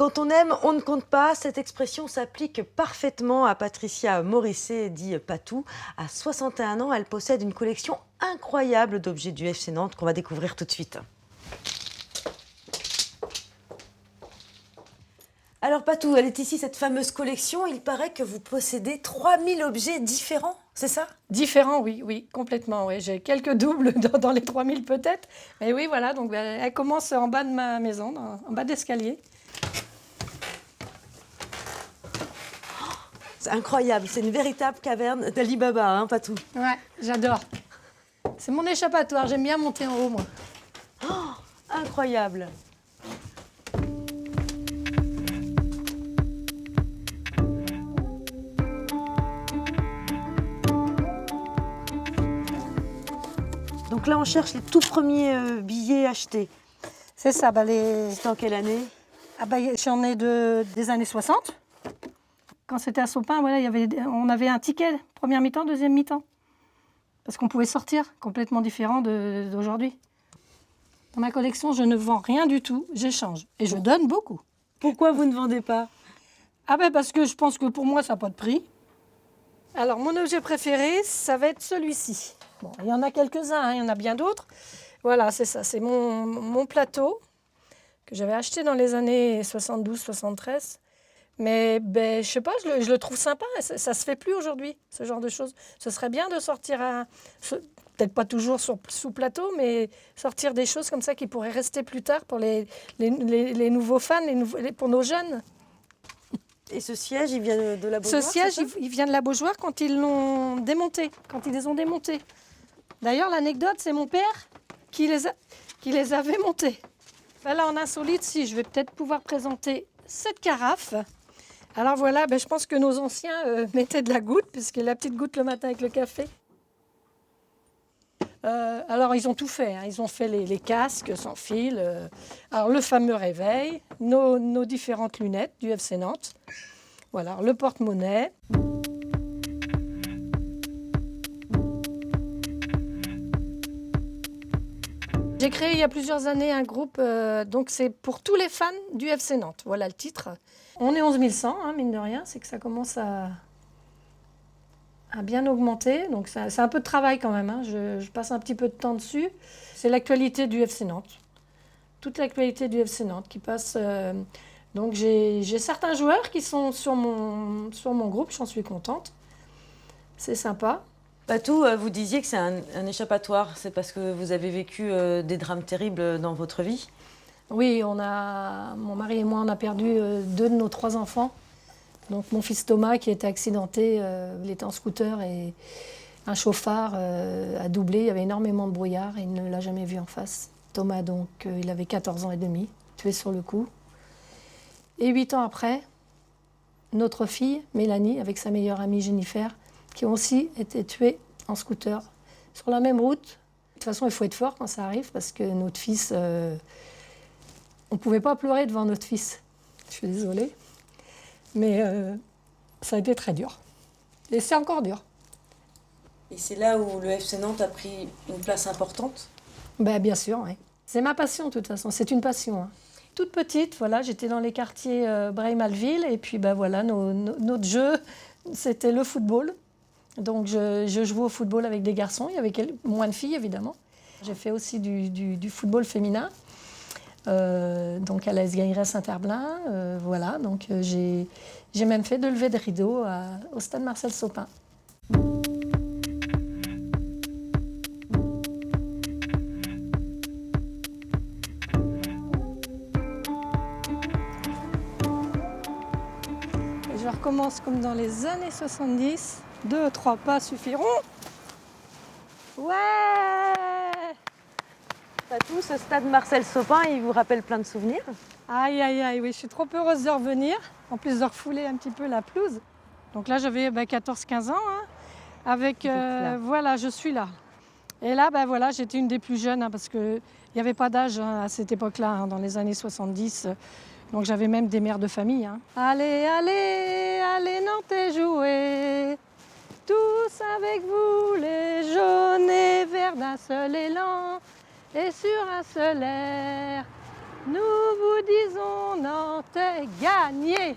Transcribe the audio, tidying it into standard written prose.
Quand on aime, on ne compte pas. Cette expression s'applique parfaitement à Patricia Morisset, dit Patou. À 61 ans, elle possède une collection incroyable d'objets du FC Nantes qu'on va découvrir tout de suite. Alors Patou, elle est ici, cette fameuse collection. Il paraît que vous possédez 3000 objets différents, c'est ça? Différents, oui, complètement. Oui. J'ai quelques doubles dans les 3000 peut-être. Mais oui, voilà, donc elle commence en bas de ma maison, en bas d'escalier. C'est incroyable, c'est une véritable caverne d'Ali Baba, hein, Patou? Ouais, j'adore. C'est mon échappatoire, j'aime bien monter en haut, moi. Oh, incroyable. Donc là, on cherche les tout premiers billets achetés. C'est ça, C'était en quelle année? J'en ai des années 60. Quand c'était à Sopin, voilà, on avait un ticket, première mi-temps, deuxième mi-temps. Parce qu'on pouvait sortir, complètement différent d'aujourd'hui. Dans ma collection, je ne vends rien du tout, j'échange. Et je donne beaucoup. Pourquoi vous ne vendez pas? Parce que je pense que pour moi, ça n'a pas de prix. Alors, mon objet préféré, ça va être celui-ci. Bon, il y en a quelques-uns, hein, il y en a bien d'autres. Voilà, c'est ça, c'est mon plateau que j'avais acheté dans les années 72-73. Mais je sais pas, je le trouve sympa. Ça se fait plus aujourd'hui, ce genre de choses. Ce serait bien de sortir peut-être pas toujours sous plateau, mais sortir des choses comme ça qui pourraient rester plus tard pour les nouveaux fans, pour nos jeunes. Et ce siège, il vient de la Beaujoire? Ce siège, il vient de la Beaujoire quand ils l'ont démonté, quand ils les ont démontés. D'ailleurs, l'anecdote, c'est mon père qui les avait montés. Là, en insolite, si je vais peut-être pouvoir présenter cette carafe. Alors voilà, je pense que nos anciens mettaient de la goutte, puisque la petite goutte le matin avec le café. Alors ils ont tout fait, hein. Ils ont fait les casques sans fil, alors le fameux réveil, nos différentes lunettes du FC Nantes, voilà, le porte-monnaie. J'ai créé il y a plusieurs années un groupe, donc c'est pour tous les fans du FC Nantes, voilà le titre. On est 11 100, hein, mine de rien, c'est que ça commence à bien augmenter, donc c'est un peu de travail quand même, hein. Je passe un petit peu de temps dessus. C'est l'actualité du FC Nantes, toute l'actualité du FC Nantes qui passe. Donc j'ai certains joueurs qui sont sur mon groupe, j'en suis contente, c'est sympa. Patou, vous disiez que c'est un échappatoire, c'est parce que vous avez vécu des drames terribles dans votre vie? Oui, mon mari et moi, on a perdu 2 de nos 3 enfants. Donc mon fils Thomas qui était accidenté, il était en scooter et un chauffard a doublé, il y avait énormément de brouillard et il ne l'a jamais vu en face. Thomas donc, il avait 14 ans et demi, tué sur le coup. Et 8 ans après, notre fille Mélanie avec sa meilleure amie Jennifer qui ont aussi été tuées en scooter sur la même route. De toute façon, il faut être fort quand ça arrive parce que notre fils, on ne pouvait pas pleurer devant notre fils. Je suis désolée. Mais ça a été très dur. Et c'est encore dur. Et c'est là où le FC Nantes a pris une place importante? Bien sûr, oui. C'est ma passion, de toute façon. C'est une passion, hein. Toute petite, voilà, j'étais dans les quartiers Breil-Malville. Et puis, voilà, notre jeu, c'était le football. Donc, je jouais au football avec des garçons. Il y avait moins de filles, évidemment. J'ai fait aussi du football féminin. Donc à l'AS Gailleret Saint-Herblain, voilà, donc j'ai même fait de lever de rideau au stade Marcel Sopin. Et je recommence comme dans les années 70, 2, 3 pas suffiront. Ouais! Patou, ce stade Marcel Sopin, il vous rappelle plein de souvenirs? Aïe, aïe, aïe, oui, je suis trop heureuse de revenir. En plus de refouler un petit peu la pelouse. Donc là, j'avais 14-15 ans. Hein, avec, voilà, je suis là. Et là, voilà, j'étais une des plus jeunes, hein, parce qu'il n'y avait pas d'âge à cette époque-là, hein, dans les années 70. Donc j'avais même des mères de famille. Hein. Allez, allez, allez, Nantais, jouer. Tous avec vous, les jaunes et verts d'un seul élan. Et sur un seul air, Nous vous disons Nantais gagné.